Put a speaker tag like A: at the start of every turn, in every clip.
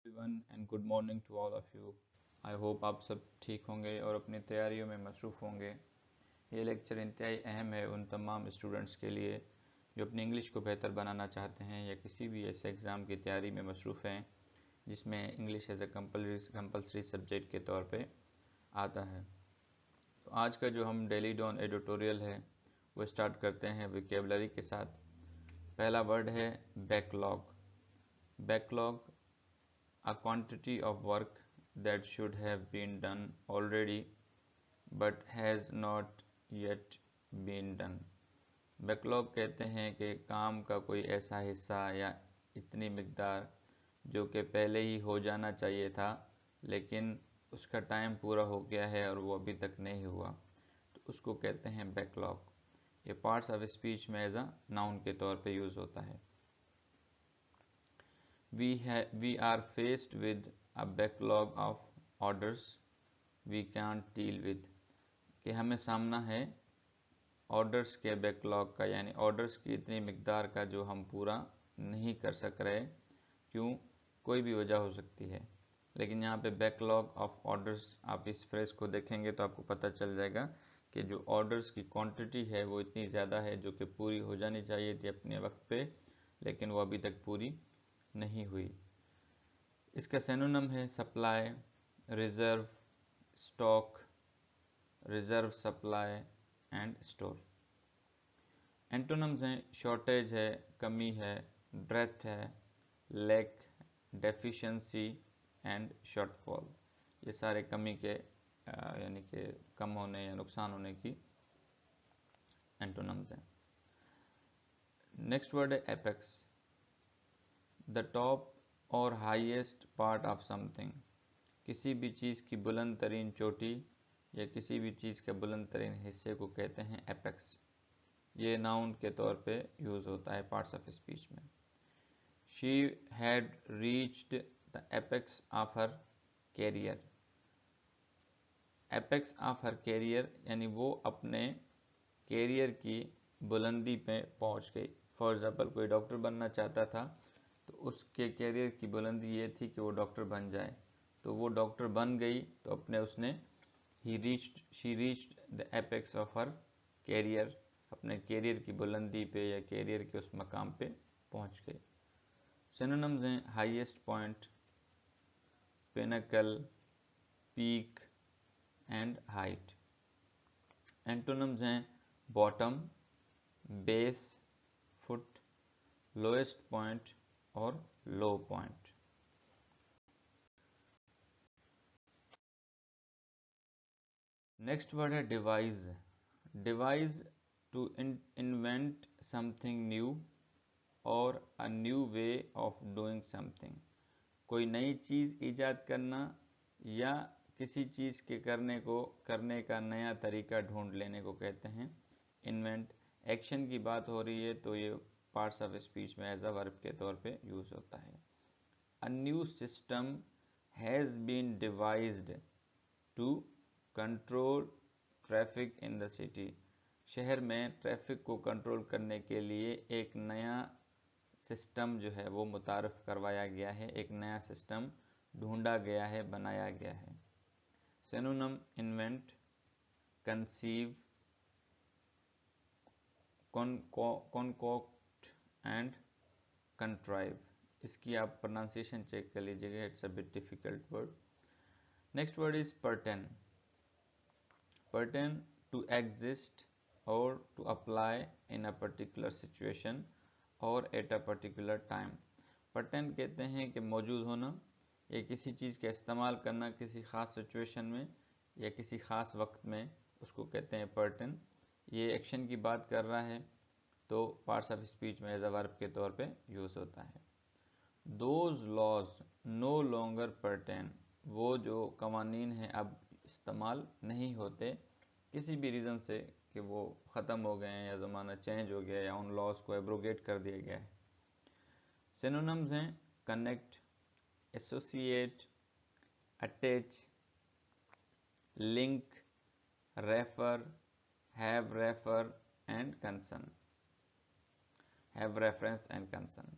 A: Everyone and good morning to all of you. I hope आप सब ठीक होंगे और अपनी तैयारियों में मसरूफ़ होंगे। ये लेक्चर इंतहाई अहम है उन तमाम स्टूडेंट्स के लिए जो अपनी इंग्लिश को बेहतर बनाना चाहते हैं या किसी भी ऐसे एग्ज़ाम की तैयारी में मसरूफ़ हैं जिसमें English as a compulsory subject के तौर पे आता है। तो आज का जो हम डेली डॉन एडिटोरियल है वो स्टार्ट करते हैं विकेबलरी के साथ। पहला वर्ड है backlog. Backlog, a quantity of work that should have been done already but has not yet been done। Backlog कहते हैं कि काम का कोई ऐसा हिस्सा या इतनी मिकदार जो कि पहले ही हो जाना चाहिए था लेकिन उसका टाइम पूरा हो गया है और वो अभी तक नहीं हुआ, तो उसको कहते हैं बैकलॉग। ये पार्ट्स ऑफ स्पीच में एज अ नाउन के तौर पे यूज़ होता है। We are faced with a backlog of orders we can't deal with। कि हमें सामना है ऑर्डर्स के बैकलॉग का, यानी ऑर्डर्स की इतनी मिकदार का जो हम पूरा नहीं कर सक रहे। क्यों? कोई भी वजह हो सकती है, लेकिन यहाँ पे बैकलॉग ऑफ ऑर्डर्स, आप इस फ्रेज को देखेंगे तो आपको पता चल जाएगा कि जो ऑर्डर्स की क्वांटिटी है वो इतनी ज़्यादा है जो कि पूरी हो जानी चाहिए थी अपने वक्त पे, लेकिन वो अभी तक पूरी नहीं हुई। इसका सिनोनिम है supply, reserve, stock, reserve supply and store. Antonyms हैं शॉर्टेज है, कमी है, ड्रेथ है, लैक, डेफिशिएंसी एंड शॉर्टफॉल। ये सारे कमी के यानी कि कम होने या नुकसान होने की एंटोनिम्स हैं। नेक्स्ट वर्ड है एपेक्स। द टॉप और हाईएस्ट पार्ट ऑफ समथिंग। किसी भी चीज़ की बुलंद तरीन चोटी या किसी भी चीज़ के बुलंद तरीन हिस्से को कहते हैं एपेक्स। ये नाउन के तौर पे यूज़ होता है पार्ट्स ऑफ स्पीच में। She had reached the apex of her career. Apex of her career यानी वो अपने कैरियर की बुलंदी पे पहुंच गई। फॉर एग्जाम्पल, कोई डॉक्टर बनना चाहता था तो उसके कैरियर की बुलंदी ये थी कि वो डॉक्टर बन जाए, तो वो डॉक्टर बन गई तो उसने she reached the apex of her career, अपने कैरियर की बुलंदी पे या कैरियर के उस मकाम पे पहुंच गई। सिनोनिम्स हैं highest point, pinnacle, peak and height. Antonyms हैं bottom, base, foot, lowest point और लो पॉइंट। नेक्स्ट वर्ड है devise. Devise, to invent something new और a new way of doing something. कोई नई चीज़ ईजाद करना या किसी चीज़ के करने का नया तरीका ढूंढ लेने को कहते हैं इन्वेंट। एक्शन की बात हो रही है तो ये पार्ट्स ऑफ स्पीच में एज अ वर्ब के तौर पे यूज़ होता है। A new system has been devised to control traffic in the city. शहर में ट्रैफिक को कंट्रोल करने के लिए एक नया सिस्टम जो है वो मुतारफ़ करवाया गया है, एक नया सिस्टम ढूंढा गया है, बनाया गया है। Synonym invent, conceive, concoct and contrive. इसकी आप प्रोनाउंसिएशन चेक कर लीजिएगा, it's a bit difficult word. Next word is pertain. Pertain, to exist और to apply in a particular situation और at a particular time. Pertain कहते हैं कि मौजूद होना या किसी चीज़ का इस्तेमाल करना किसी ख़ास सिचुएशन में या किसी ख़ास वक्त में, उसको कहते हैं पर्टेन। ये एक्शन की बात कर रहा है तो पार्ट्स ऑफ स्पीच में एज अ वर्ब के तौर पे यूज़ होता है। Those laws no longer pertain. वो जो कवानीन हैं अब इस्तेमाल नहीं होते किसी भी रीज़न से, कि वो ख़त्म हो गए हैं या ज़माना चेंज हो गया या उन लॉज को एब्रोगेट कर दिया गया है। सिनोनिम्स हैं connect, associate, attach, link, refer, have refer and concern, have reference and concern.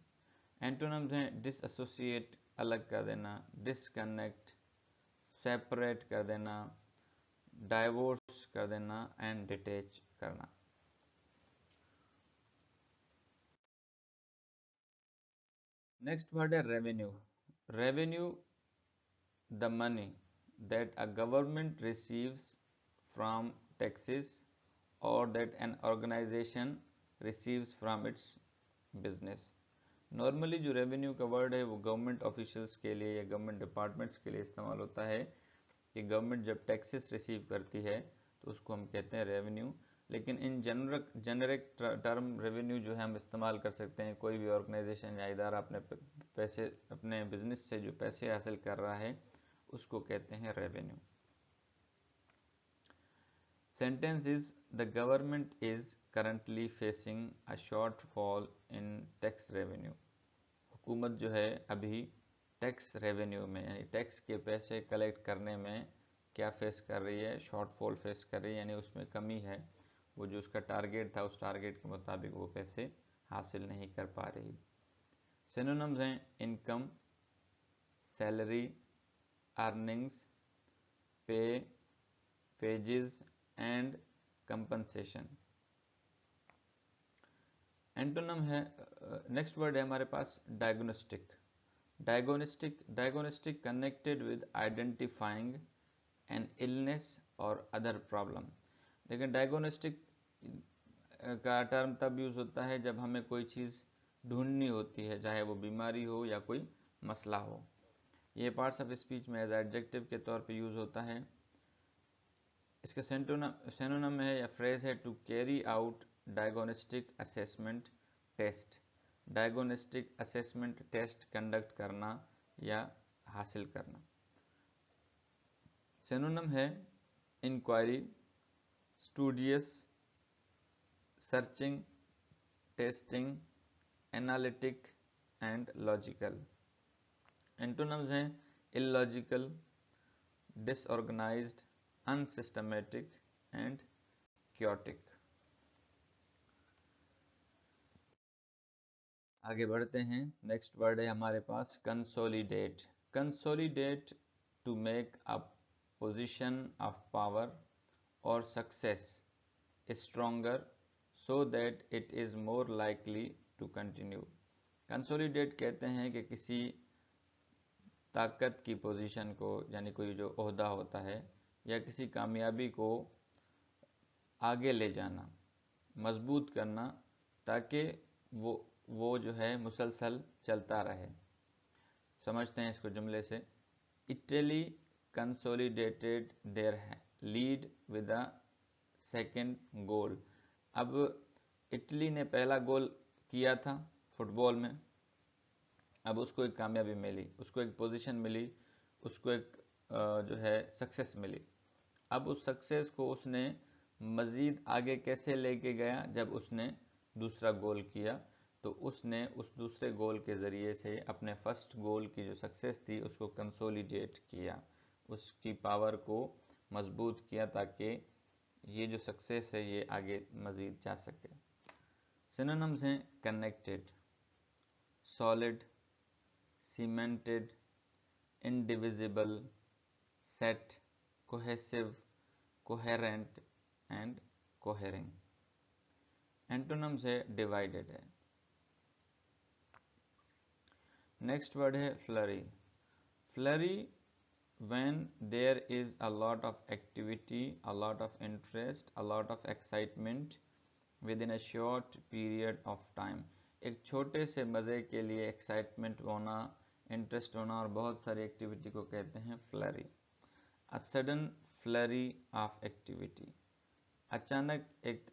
A: Antonyms हैं डिसएसोसिएट, अलग कर देना, डिसकनेक्ट, सेपरेट कर देना, डाइवोर्स कर देना एंड डिटैच करना। नेक्स्ट वर्ड है revenue. Revenue, the money that a government receives from taxes or that an organization receives from its business। Normally जो रेवेन्यू का वर्ड है वो गवर्नमेंट ऑफिशियल्स के लिए या गवर्नमेंट डिपार्टमेंट्स के लिए इस्तेमाल होता है कि गवर्नमेंट जब टैक्सेस रिसीव करती है तो उसको हम कहते हैं रेवेन्यू। लेकिन इन जेनरिक टर्म रेवेन्यू जो है हम इस्तेमाल कर सकते हैं कोई भी ऑर्गेनाइजेशन या इदारा अपने बिजनेस से जो पैसे हासिल कर रहा है उसको कहते हैं revenue. Sentence is the government is currently facing a shortfall in tax revenue. हुकूमत जो है अभी टैक्स रेवेन्यू में यानी टैक्स के पैसे कलेक्ट करने में क्या फेस कर रही है, शॉर्टफॉल फेस कर रही है, यानी उसमें कमी है। वो जो उसका टारगेट था उस टारगेट के मुताबिक वो पैसे हासिल नहीं कर पा रही। सिनोनिम्स हैं income, salary, earnings, pay, wages and compensation. Antonym है, नेक्स्ट वर्ड है हमारे पास diagnostic. Diagnostic connected with identifying an illness और अदर प्रॉब्लम। लेकिन डायग्नोस्टिक का टर्म तब यूज होता है जब हमें कोई चीज़ ढूंढनी होती है, चाहे वो बीमारी हो या कोई मसला हो। ये पार्ट्स ऑफ स्पीच में एज एडजेक्टिव के तौर पे यूज होता है। इसका सिनोनिम है या फ्रेज है to carry out diagnostic assessment test. Diagnostic assessment test conduct करना या हासिल करना। सिनोनिम है inquiry, studious, searching, testing, analytic and logical. Antonyms हैं illogical, disorganised, unsystematic and chaotic. आगे बढ़ते हैं। नेक्स्ट वर्ड है हमारे पास consolidate. Consolidate to make a position of power और success stronger so that it is more likely to continue. Consolidate कहते हैं कि किसी ताकत की पोजीशन को, यानी कोई जो ओहदा होता है या किसी कामयाबी को आगे ले जाना, मजबूत करना, ताकि वो जो है मुसलसल चलता रहे। समझते हैं इसको जुमले से। Italy consolidated their lead with a second goal. अब इटली ने पहला गोल किया था फुटबॉल में, अब उसको एक कामयाबी मिली, उसको एक पोजीशन मिली, उसको एक जो है सक्सेस मिली। अब उस सक्सेस को उसने मज़ीद आगे कैसे लेके गया, जब उसने दूसरा गोल किया तो उसने उस दूसरे गोल के ज़रिए से अपने फर्स्ट गोल की जो सक्सेस थी उसको कंसोलिडेट किया, उसकी पावर को मजबूत किया ताकि ये जो सक्सेस है ये आगे मज़ीद जा सके। सिनोनिम्स हैं connected, solid, cemented, indivisible, set, cohesive, coherent and cohering। Antonyms है डिवाइडेड है। नेक्स्ट वर्ड है flurry. Flurry when there is a lot of activity, a lot of interest, a lot of excitement within a short period of time। एक छोटे से मज़े के लिए excitement होना, इंटरेस्ट होना और बहुत सारी एक्टिविटी को कहते हैं flurry. A sudden flurry of activity, अचानक एक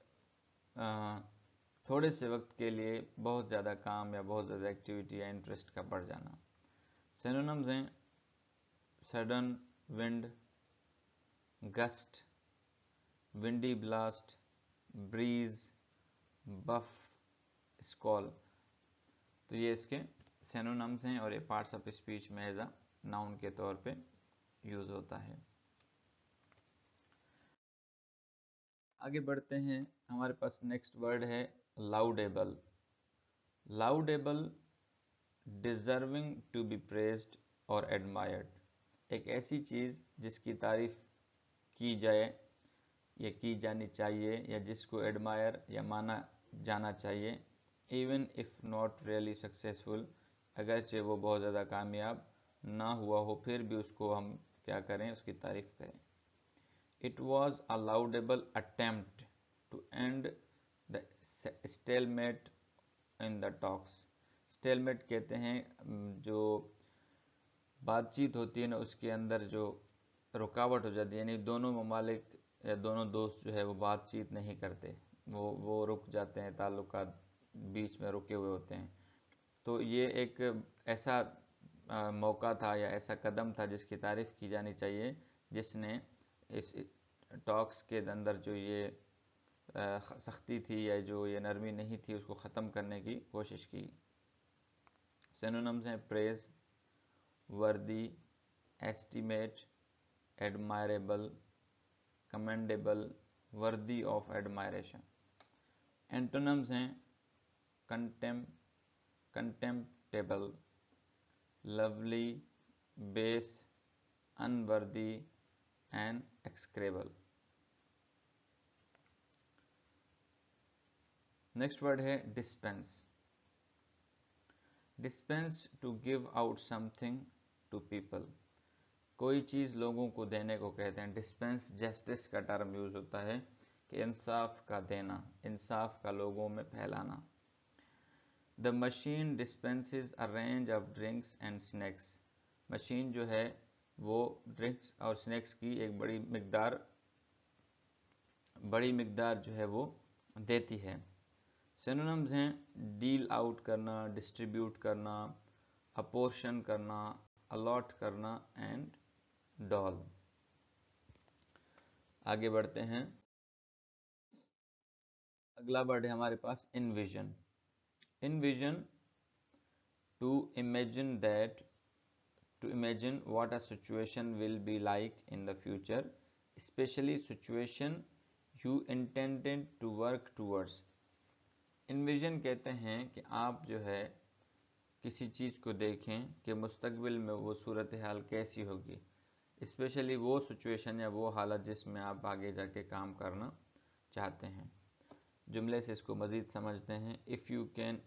A: थोड़े से वक्त के लिए बहुत ज़्यादा काम या बहुत ज़्यादा एक्टिविटी या इंटरेस्ट का बढ़ जाना। सिनोनिम्स हैं sudden wind, gust, windy blast, breeze, puff, squall. तो ये इसके सिनोनिम्स हैं और ये पार्ट्स ऑफ स्पीच में एज अ नाउन के तौर पे यूज होता है। आगे बढ़ते हैं। हमारे पास नेक्स्ट वर्ड है लाउडेबल। लाउडेबल डिजर्विंग टू बी प्रेज्ड और एडमायर्ड, एक ऐसी चीज़ जिसकी तारीफ की जाए या की जानी चाहिए या जिसको एडमायर या माना जाना चाहिए, even if not really successful, अगरचे वो बहुत ज़्यादा कामयाब ना हुआ हो फिर भी उसको हम क्या करें, उसकी तारीफ करें। It was a laudable attempt to end the stalemate in the talks. Stalemate कहते हैं जो बातचीत होती है ना उसके अंदर जो रुकावट हो जाती है, यानी दोनों ममालिक या दोनों दोस्त जो है वो बातचीत नहीं करते, वो रुक जाते हैं, ताल्लुकात बीच में रुके हुए होते हैं। तो ये एक ऐसा मौका था या ऐसा कदम था जिसकी तारीफ़ की जानी चाहिए, जिसने इस टॉक्स के अंदर जो ये सख्ती थी या जो ये नरमी नहीं थी उसको ख़त्म करने की कोशिश की। सिनोनिम्स हैं praise, worthy, estimate, admirable, commendable, worthy of admiration. Antonyms हैं contemptible, lowly, base, unworthy and execrable. Next word है dispense. Dispense to give out something to people, कोई चीज़ लोगों को देने को कहते हैं। डिस्पेंस जस्टिस का टर्म यूज होता है कि इंसाफ का देना, इंसाफ का लोगों में फैलाना। The machine dispenses a range of drinks and snacks, machine जो है वो ड्रिंक्स और स्नैक्स की एक बड़ी मिकदार जो है वो देती है। सिनोनिम्स हैं डील आउट करना, डिस्ट्रीब्यूट करना, अपोर्शन करना, अलॉट करना एंड डॉल। आगे बढ़ते हैं, अगला वर्ड है हमारे पास envision. Envision to imagine what a situation will be like in the future, especially situation you intended to work towards। Invasion कहते हैं कि आप जो है किसी चीज़ को देखें कि मुस्तकबिल में वो सूरत हाल कैसी होगी, स्पेशली वो सिचुएशन या वो हालत जिसमें आप आगे जाके काम करना चाहते हैं। जुमले से इसको मज़ीद समझते हैं। If you can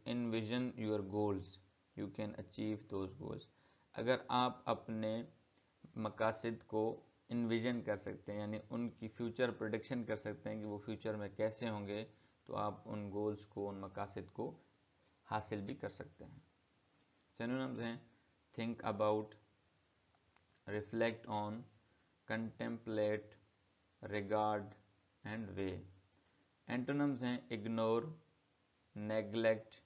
A: इनविजन your goals you can achieve those goals, अगर आप अपने मकासद को इन्विजन कर सकते हैं, यानी उनकी फ्यूचर प्रेडिक्शन कर सकते हैं कि वो फ्यूचर में कैसे होंगे, तो आप उन गोल्स को, उन मकासद को हासिल भी कर सकते हैं। सिनोनिम्स हैं think about, reflect on, contemplate, regard and weigh. Antonyms हैं ignore, neglect,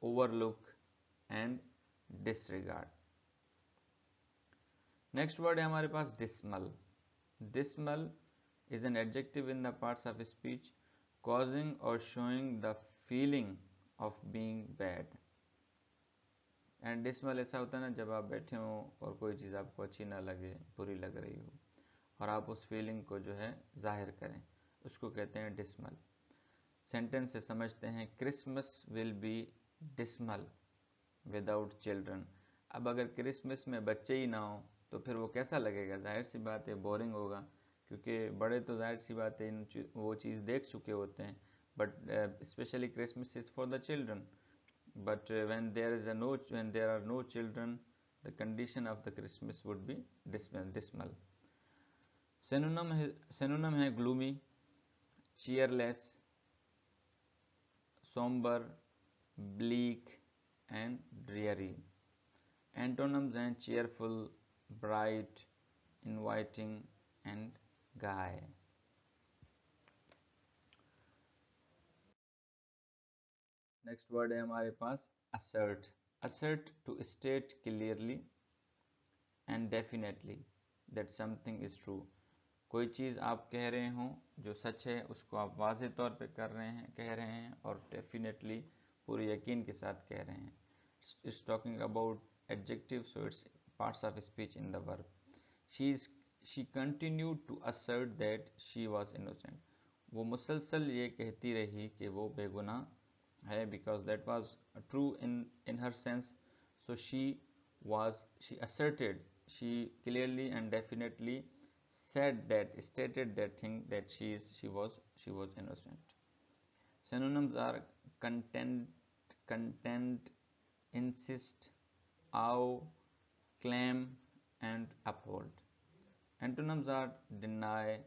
A: overlook and disregard. Next word है हमारे पास dismal. Dismal is an adjective in the parts of speech causing or showing the feeling of being bad। And dismal ऐसा होता है ना जब आप बैठे हो और कोई चीज़ आपको अच्छी ना लगे, बुरी लग रही हो, और आप उस फीलिंग को जो है जाहिर करें, उसको कहते हैं डिसमल। सेंटेंस से समझते हैं Christmas will be dismal without children. अब अगर क्रिसमस में बच्चे ही ना हो तो फिर वो कैसा लगेगा, जाहिर सी बात है बोरिंग होगा, क्योंकि बड़े तो जाहिर सी बात है वो चीज़ देख चुके होते हैं। But specially Christmas is for the children, but when there are no children, the condition of the Christmas would be dismal। synonym है gloomy, cheerless, somber, bleak and dreary। antonyms हैं cheerful, bright, inviting and gay। Next word है हमारे पास assert। assert to state clearly and definitely that something is true। कोई चीज़ आप कह रहे हो जो सच है उसको आप वाज़े तौर पे कह रहे हैं और डेफिनेटली पूरे यकीन के साथ कह रहे हैं। It's talking about adjective, so it's parts of speech in the verb. She continued to assert that she was innocent. वो मुसलसल ये कहती रही कि वो बेगुनाह है, because that was true in her sense. So she asserted, she clearly and definitely stated that thing, that she was innocent. Synonyms are content, insist, owe, claim, and uphold. Antonyms are deny,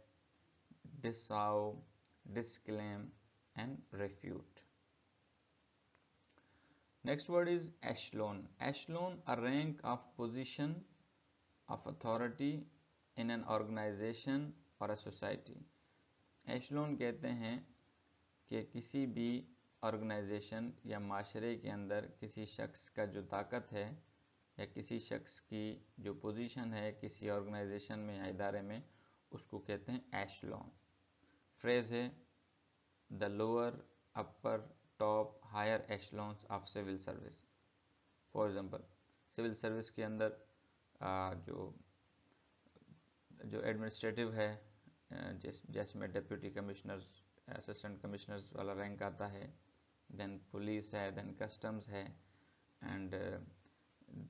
A: disavow, disclaim, and refute. Next word is echelon. Echelon, a rank of position of authority in an organization or a society. एशलोन कहते हैं कि किसी भी organisation या माशरे के अंदर किसी शख्स का जो ताकत है या किसी शख्स की जो पोजीशन है किसी ऑर्गेनाइजेशन में या इदारे में, उसको कहते हैं एशलोन. फ्रेज है the lower, upper, top, higher echelons of civil service. For example, civil service के अंदर जो एडमिनिस्ट्रेटिव है, जिसमें डिप्टी कमिश्नर्स, असिस्टेंट कमिश्नर्स वाला रैंक आता है, देन पुलिस है, देन कस्टम्स है, एंड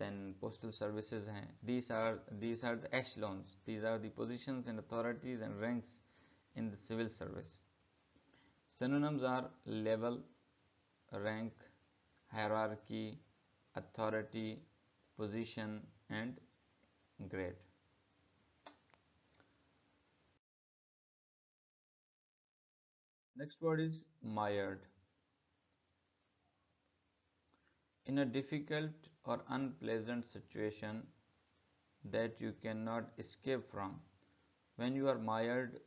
A: देन पोस्टल सर्विसेज हैं. these are the echelons. These are the positions and authorities and ranks in the civil service. Synonyms are level, rank, hierarchy, authority, position, and grade. Next word is mired. In a difficult or unpleasant situation that you cannot escape from. When you are mired,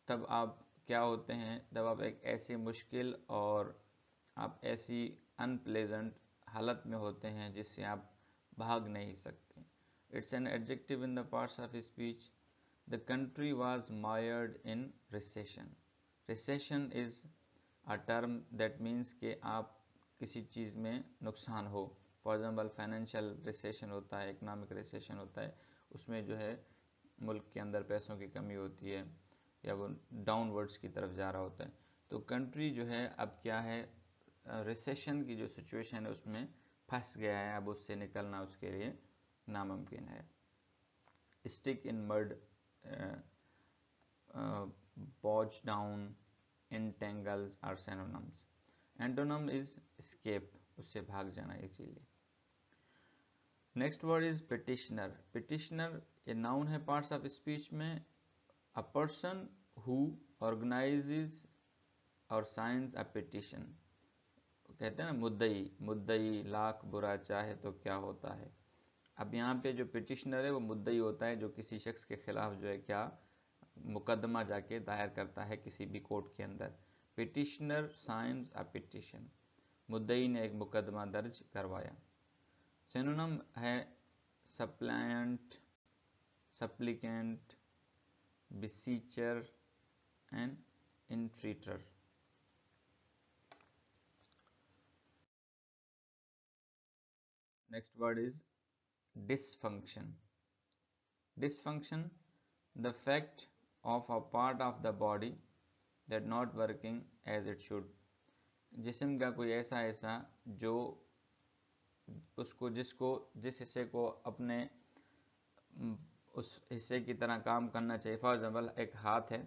A: तब आप क्या होते हैं, जब आप एक ऐसी मुश्किल और आप ऐसी अनप्लेजेंट हालत में होते हैं जिससे आप भाग नहीं सकते. It's an adjective in the parts of speech. The country was mired in recession. Recession is a term that means कि आप किसी चीज़ में नुकसान हो. फॉर एग्जाम्पल, फाइनेंशियल रिसेशन होता है, इकोनॉमिक रिसेशन होता है, उसमें जो है मुल्क के अंदर पैसों की कमी होती है या वो डाउनवर्ड्स की तरफ जा रहा होता है. तो कंट्री जो है अब क्या है, रिसेशन की जो सिचुएशन है उसमें फंस गया है, अब उससे निकलना उसके लिए नामुमकिन है. Stick in mud, boughs down, entangled are synonyms. Antonym is escape, उससे भाग जाना इसीलिए. Next word is petitioner. petitioner ये नाउन है पार्ट्स ऑफ स्पीच में. अ पर्सन हु ऑर्गेनाइजेज और साइंस अ पिटिशन. कहते हैं ना मुद्दई, मुद्दई लाख बुरा चाहे तो क्या होता है. अब यहाँ पे जो पिटिशनर है वो मुद्दई होता है, जो किसी शख्स के खिलाफ जो है क्या मुकदमा जाके दायर करता है किसी भी कोर्ट के अंदर. पिटिशनर साइंस अ पिटिशन, मुद्दई ने एक मुकदमा दर्ज करवाया. सिनोनिम है suppliant, supplicant, beseecher and entreater. Next word is dysfunction. Dysfunction, the fact of a part of the body that not working as it should. जिस्म का कोई ऐसा हिस्सा जो जिस हिस्से को अपने उस हिस्से की तरह काम करना चाहिए. फॉर एग्जाम्पल, एक हाथ है,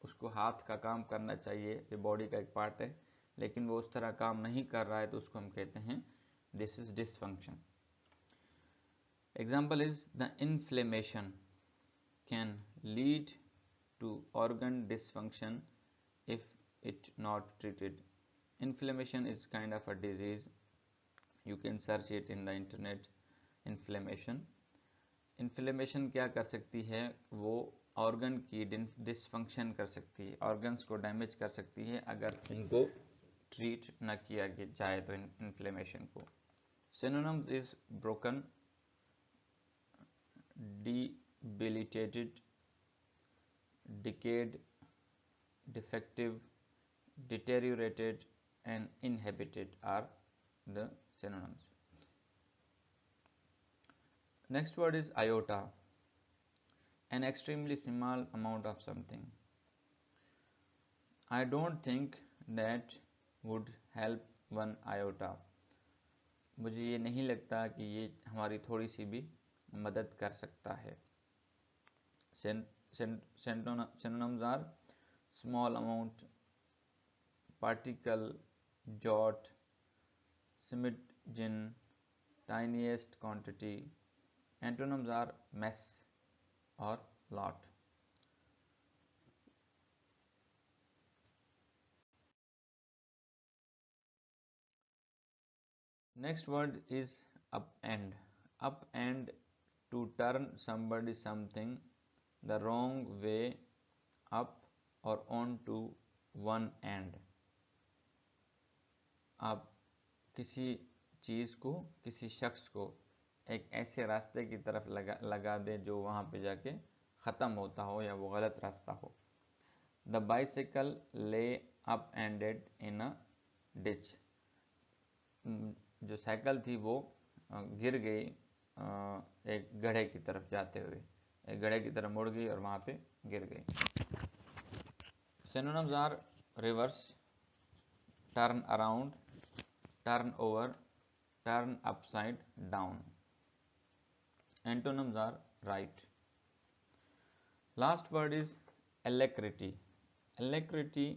A: उसको हाथ का काम करना चाहिए, ये बॉडी का एक पार्ट है, लेकिन वो उस तरह काम नहीं कर रहा है, तो उसको हम कहते हैं this is dysfunction. Example is the inflammation can lead to organ dysfunction if it not treated. Inflammation is kind of a disease. You can search it in the internet. Inflammation. Inflammation क्या कर सकती है, वो organ की dysfunction कर सकती है, organs को डैमेज कर सकती है अगर उनको ट्रीट न किया जाए तो इन्फ्लेमेशन को. Synonyms is broken, debilitated, decayed, defective, deteriorated, and inhabited are the synonyms. Next word is iota, an extremely small amount of something. I don't think that would help 1 iota। मुझे ये नहीं लगता कि ये हमारी थोड़ी सी भी मदद कर सकता है। Synonyms are small amount, particle, jot, smidgen, tiniest quantity. Antonyms are mess or lot. Next word is upend. Upend, to turn somebody something the wrong way up or on to one end. आप किसी चीज़ को, किसी शख्स को एक ऐसे रास्ते की तरफ लगा दे जो वहाँ पे जाके ख़त्म होता हो या वो गलत रास्ता हो। द बाइसिकल ले up ended in a ditch. जो साइकिल थी वो गिर गई एक गड्ढे की तरफ जाते हुए, एक गड्ढे की तरफ मुड़ गई और वहाँ पे गिर गई। Synonyms are reverse, turn around, turn over, turn upside down. Antonyms are right. Last word is alacrity. Alacrity,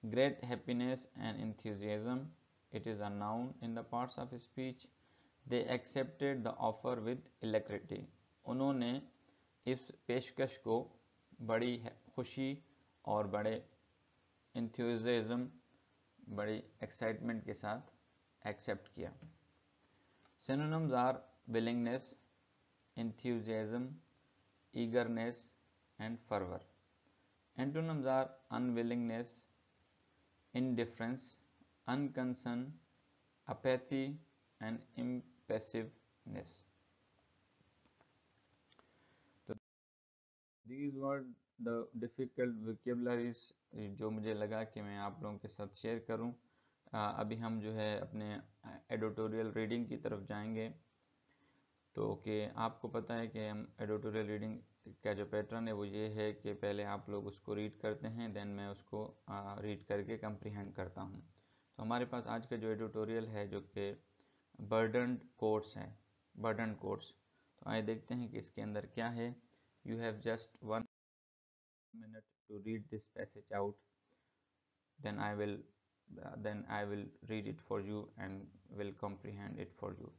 A: great happiness and enthusiasm. It is a noun in the parts of speech. They accepted the offer with alacrity. उन्होंने इस पेशकश को बड़ी खुशी और बड़े enthusiasm, बड़ी excitement के साथ एक्सेप्ट किया। Synonyms are willingness, enthusiasm, eagerness and fervor. Antonyms are unwillingness, indifference, unconcern, apathy and impassiveness. So these were the difficult vocabularies जो मुझे लगा कि मैं आप लोगों के साथ शेयर करूं। अभी हम जो है अपने एडिटोरियल रीडिंग की तरफ जाएंगे। तो कि आपको पता है कि हम एडिटोरियल रीडिंग का जो पैटर्न है वो ये है कि पहले आप लोग उसको रीड करते हैं, देन मैं उसको रीड करके कंप्रीहेंड करता हूँ। तो हमारे पास आज का जो एडिटोरियल है जो कि बर्डन्ड कोट्स है, बर्डन्ड कोट्स। तो आइए देखते हैं कि इसके अंदर क्या है। You have just 1 minute to read this passage out, then I will read it for you and will comprehend it for you.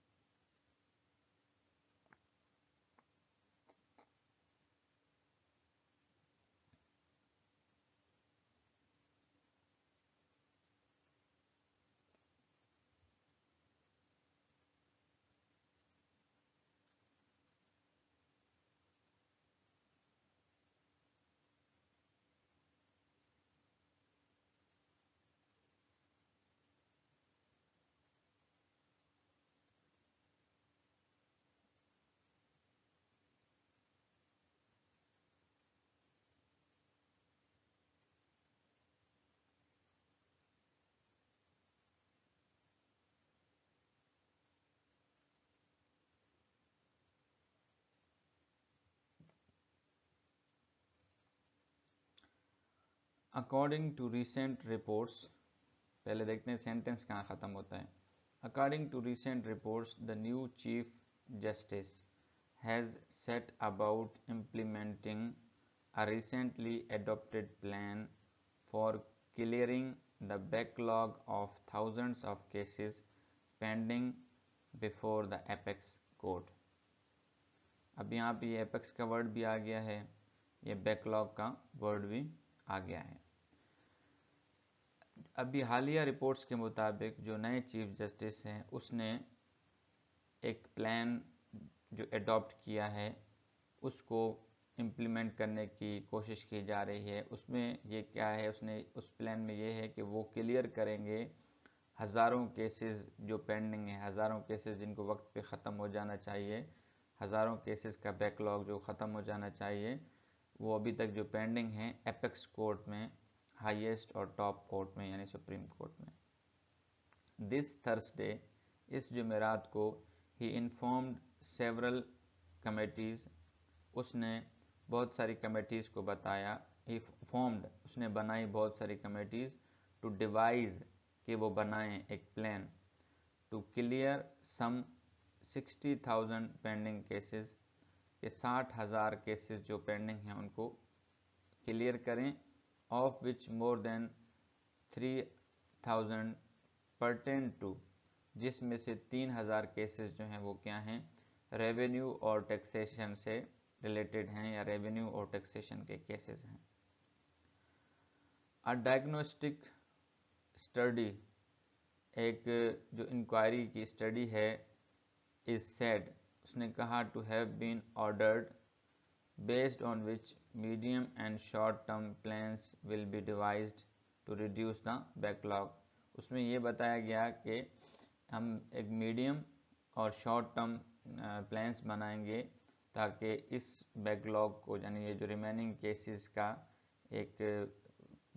A: According to recent reports, पहले देखते हैं सेंटेंस कहाँ ख़त्म होता है। According to recent reports, the new Chief Justice has set about implementing a recently adopted plan for clearing the backlog of thousands of cases pending before the apex court. अब यहाँ पे ये एपेक्स का word भी आ गया है, ये backlog का वर्ड भी आ गया है। अभी हालिया रिपोर्ट्स के मुताबिक जो नए चीफ जस्टिस हैं उसने एक प्लान जो एडॉप्ट किया है उसको इम्प्लीमेंट करने की कोशिश की जा रही है। उसमें ये क्या है, उसने उस प्लान में ये है कि वो क्लियर करेंगे हज़ारों केसेस जो पेंडिंग हैं, हज़ारों केसेस जिनको वक्त पे ख़त्म हो जाना चाहिए, हज़ारों केसेस का बैकलॉग जो ख़त्म हो जाना चाहिए वो अभी तक जो पेंडिंग हैं एपेक्स कोर्ट में, हाईएस्ट और टॉप कोर्ट में यानी सुप्रीम कोर्ट में। दिस थर्सडे, इस जुमेरात को, ही इन्फॉर्म्ड सेवरल कमेटीज़, उसने बहुत सारी कमेटीज़ को बताया, ही फॉर्म्ड, उसने बनाई बहुत सारी कमेटीज़, टू डिवाइज़, कि वो बनाएं एक plan to clear some 60,000 pending cases, के 60,000 केसेस जो पेंडिंग हैं उनको क्लियर करें, of which more than 3,000 pertain to, जिसमें से 3,000 केसेस जो हैं वो क्या हैं, रेवेन्यू और टैक्सेशन से रिलेटेड हैं या रेवेन्यू और टैक्सेशन के केसेस हैं। अ डायग्नोस्टिक स्टडी, एक जो इंक्वायरी की स्टडी है, इज सेड, उसने कहा, to have been ordered based on which medium and short term plans will be devised to reduce the backlog. उसमें ये बताया गया कि हम एक मीडियम और शॉर्ट टर्म प्लान्स बनाएंगे ताकि इस बैकलॉग को, यानी ये जो रिमेनिंग केसेस का एक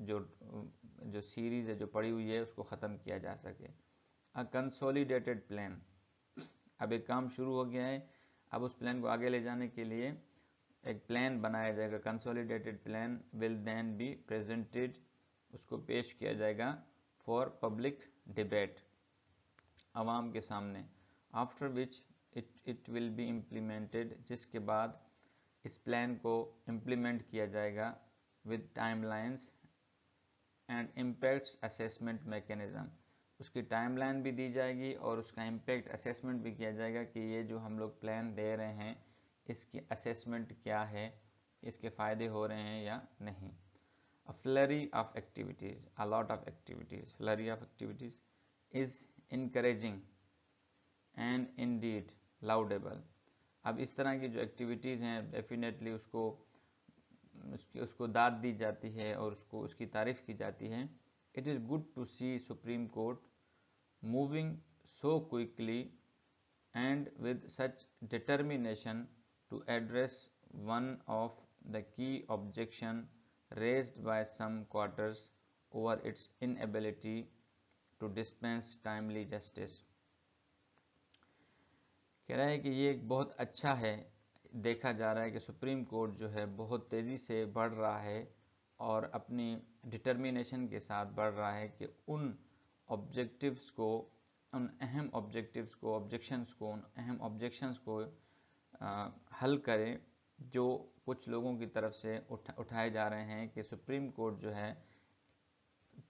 A: जो सीरीज़ है जो पड़ी हुई है उसको ख़त्म किया जा सके। अ कंसोलिडेटेड प्लान, अब एक काम शुरू हो गया है, अब उस प्लान को आगे ले जाने के लिए एक प्लान बनाया जाएगा। Consolidated plan will then be presented, उसको पेश किया जाएगा फॉर पब्लिक डिबेट, आवाम के सामने। After which it will be implemented, जिसके बाद इस प्लान को इम्प्लीमेंट किया जाएगा with timelines and impacts assessment mechanism, उसकी टाइमलाइन भी दी जाएगी और उसका इम्पैक्ट असेसमेंट भी किया जाएगा कि ये जो हम लोग प्लान दे रहे हैं इसकी असेसमेंट क्या है, इसके फ़ायदे हो रहे हैं या नहीं। A flurry of activities, a lot of activities, flurry of activities is encouraging and indeed laudable। अब इस तरह की जो एक्टिविटीज़ हैं डेफिनेटली उसको दाद दी जाती है और उसको उसकी तारीफ़ की जाती है। It is good to see Supreme Court moving so quickly and with such determination to address one of the key objection raised by some quarters over its inability to dispense timely justice। कह रहा है कि ये एक बहुत अच्छा है, देखा जा रहा है कि सुप्रीम कोर्ट जो है बहुत तेज़ी से बढ़ रहा है और अपनी डिटर्मिनेशन के साथ बढ़ रहा है कि उन ऑब्जेक्टिव्स को, उन अहम ऑब्जेक्टिव्स को, ऑब्जेक्शंस को, उन अहम ऑब्जेक्शंस को हल करे जो कुछ लोगों की तरफ से उठाए जा रहे हैं कि सुप्रीम कोर्ट जो है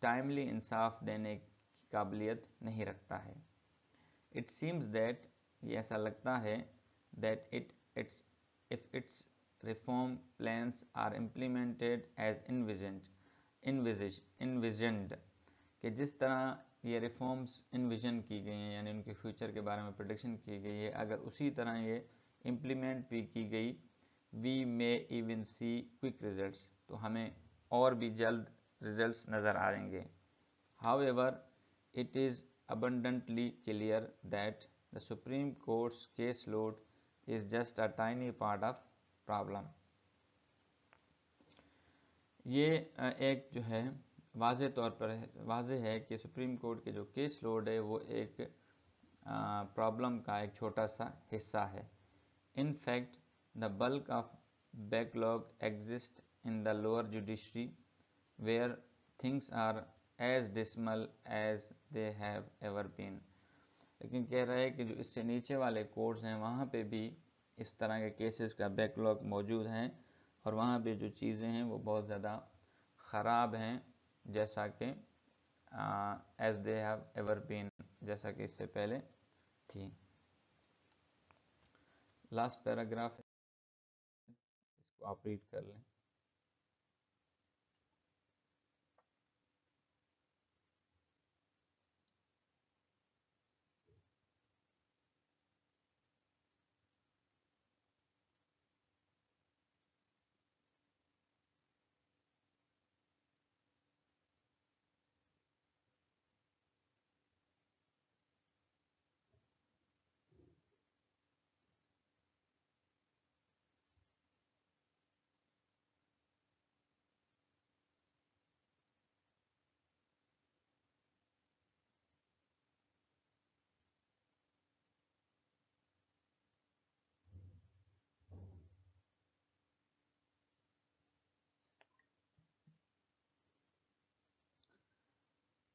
A: टाइमली इंसाफ देने की काबिलियत नहीं रखता है। इट सीम्स दैट, ये ऐसा लगता है, that if its reform plans are implemented as envisioned, कि जिस तरह ये रिफॉर्म्स इन्विजन की गई हैं यानी उनके फ्यूचर के बारे में प्रेडिक्शन की गई है, अगर उसी तरह ये इम्प्लीमेंट भी की गई, we may even see quick results, तो हमें और भी जल्द रिजल्ट्स नज़र आएंगे। However it is abundantly clear that the Supreme Court's caseload is just a tiny part of problem। ये एक जो है वाज़े तौर पर वाज़े है कि सुप्रीम कोर्ट के जो केस लोड है वो एक प्रॉब्लम का एक छोटा सा हिस्सा है। In fact the bulk of backlog exist in the lower judiciary where things are as dismal as they have ever been. लेकिन कह रहा है कि जो इससे नीचे वाले कोर्ट्स हैं वहाँ पे भी इस तरह के केसेस का बैकलॉग मौजूद हैं और वहाँ पे जो चीज़ें हैं वो बहुत ज़्यादा ख़राब हैं, जैसा कि as they have ever been, जैसा कि इससे पहले थी। लास्ट पैराग्राफ इसको आप रीड कर लें।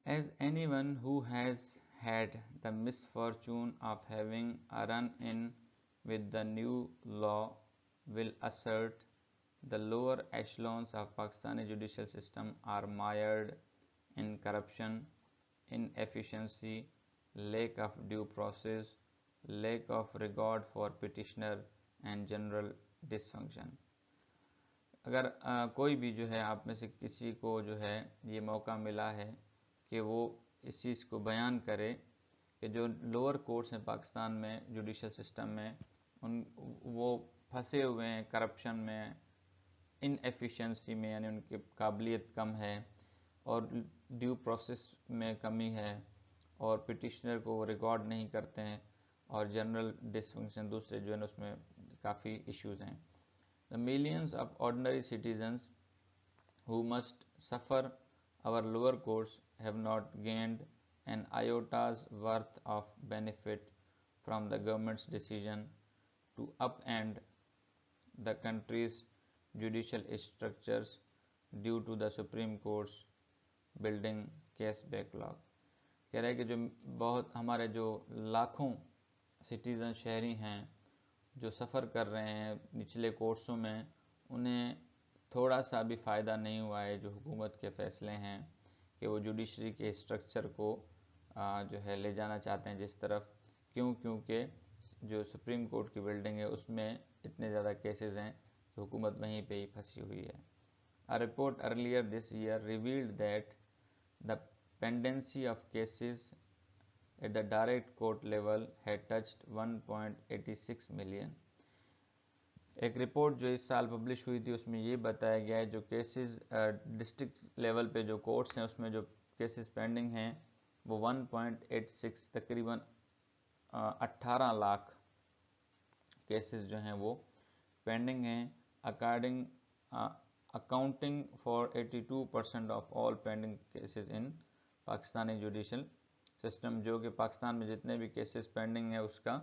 A: As anyone who has had the misfortune of having a run-in with the new law will assert, the lower echelons of Pakistani judicial system are mired in corruption, inefficiency, lack of due process, lack of regard for petitioner and general dysfunction. अगर कोई भी जो है आप में से किसी को जो है ये मौका मिला है कि वो इस चीज़ को बयान करे कि जो लोअर कोर्ट्स हैं पाकिस्तान में जुडिशल सिस्टम में उन वो फंसे हुए हैं करप्शन में, इनएफिशिएंसी में, यानी उनकी काबिलियत कम है और ड्यू प्रोसेस में कमी है और पिटिशनर को वो रिकॉर्ड नहीं करते हैं और जनरल डिसफंक्शन दूसरे जो है उसमें काफ़ी इश्यूज हैं. The millions of ordinary citizens who must suffer our lower courts have not gained an iota's worth of benefit from the government's decision to upend the country's judicial structures due to the Supreme Court's building case backlog. कह रहा है कि जो बहुत हमारे जो लाखों citizen शहरी हैं जो सफ़र कर रहे हैं निचले कोर्सों में, उन्हें थोड़ा सा भी फ़ायदा नहीं हुआ है जो हुकूमत के फ़ैसले हैं कि वो जुडिशरी के स्ट्रक्चर को जो है ले जाना चाहते हैं जिस तरफ. क्योंकि जो सुप्रीम कोर्ट की बिल्डिंग है उसमें इतने ज़्यादा केसेस हैं कि हुकूमत वहीं पे ही फंसी हुई है. A report earlier this year revealed that the pendency of cases at the direct court level had touched 1.86 million. एक रिपोर्ट जो इस साल पब्लिश हुई थी उसमें ये बताया गया है जो केसेस डिस्ट्रिक्ट लेवल पे जो कोर्ट्स हैं उसमें जो केसेस पेंडिंग हैं वो 1.86 तकरीबन 18 लाख केसेस जो हैं वो पेंडिंग हैं. Accounting for 82% of all pending cases in Pakistani judicial system, जो कि पाकिस्तान में जितने भी केसेस पेंडिंग है उसका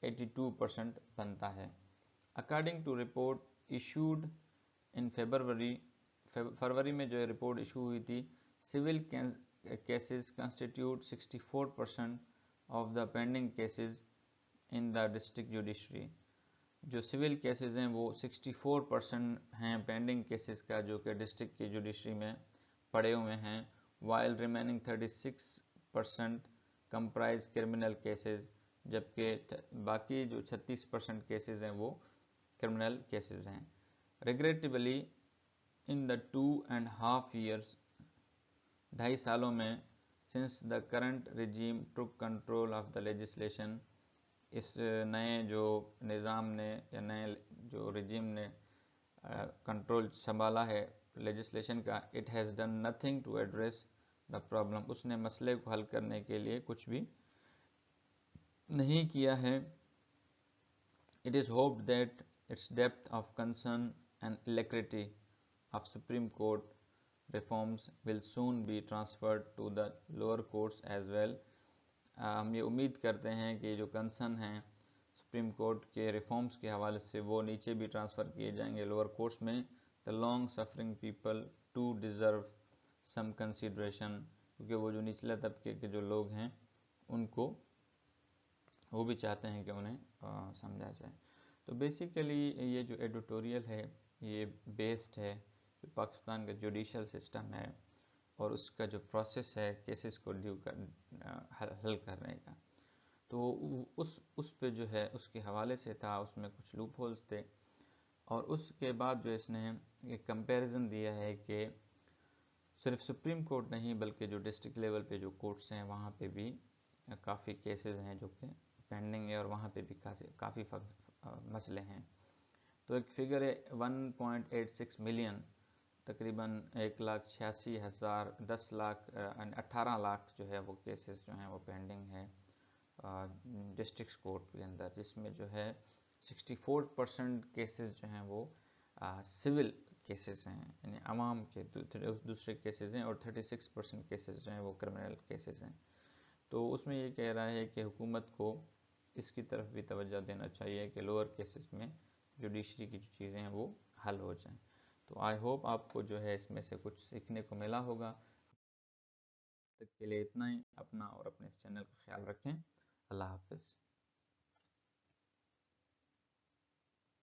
A: 82% बनता है. According to report issued in फरवरी में जो रिपोर्ट इशू हुई थी, civil cases constitute 64% of the pending cases in the district judiciary. जो सिविल केसेस हैं वो 64% हैं पेंडिंग केसेस का जो कि डिस्ट्रिक्ट की जुडिशरी में पड़े हुए हैं, while remaining 36% comprise criminal cases, जबकि बाकी जो 36% केसेस हैं वो क्रिमिनल केसेस हैं. रिग्रेटेबली इन द 2.5 years 2.5 सालों में since the current regime took control of the legislation, इस नए जो निज़ाम ने या नए जो रिजीम ने कंट्रोल संभाला है लेजिस्लेशन का, it has done nothing to address the problem. उसने मसले को हल करने के लिए कुछ भी नहीं किया है. It is hoped that its depth of concern and alacrity of Supreme Court reforms will soon be transferred to the lower courts as well. हम ये उम्मीद करते हैं कि जो कंसर्न हैं सुप्रीम कोर्ट के रिफॉर्म्स के हवाले से वो नीचे भी ट्रांसफ़र किए जाएंगे लोअर कोर्ट्स में. The long suffering people to deserve some consideration, क्योंकि वो जो निचले तबके के जो लोग हैं उनको वो भी चाहते हैं कि उन्हें समझा जाए. तो बेसिकली ये जो एडिटोरियल है ये बेस्ड है जो पाकिस्तान का जुडिशल सिस्टम है और उसका जो प्रोसेस है केसेस को हल करने का. तो उस पे जो है उसके हवाले से था, उसमें कुछ लूप होल्स थे और उसके बाद जो इसने एक कंपैरिजन दिया है कि सिर्फ सुप्रीम कोर्ट नहीं बल्कि जो डिस्ट्रिक्ट लेवल पे जो कोर्ट्स हैं वहाँ पे भी काफ़ी केसेस हैं जो कि पेंडिंग है और वहाँ पे भी काफ़ी मसले हैं. तो एक फिगर है 1.86 मिलियन, तकरीबन 1,86,000 10 लाख 18 लाख जो है वो केसेस जो हैं वो पेंडिंग है डिस्ट्रिक्ट कोर्ट के अंदर, जिसमें जो है 64% केसेस जो हैं वो सिविल केसेस हैं यानी आवाम के दूसरे केसेस हैं और 36% केसेस जो हैं वो क्रिमिनल केसेस हैं. तो उसमें ये कह रहा है कि हुकूमत को इसकी तरफ भी तवज्जो देना चाहिए कि लोअर केसेस में जुडिशरी की जो चीज़ें हैं वो हल हो जाएं. तो आई होप आपको जो है इसमें से कुछ सीखने को मिला होगा. तक के लिए इतना ही। अपना और अपने इस चैनल का ख्याल रखें। अल्लाह हाफिज़।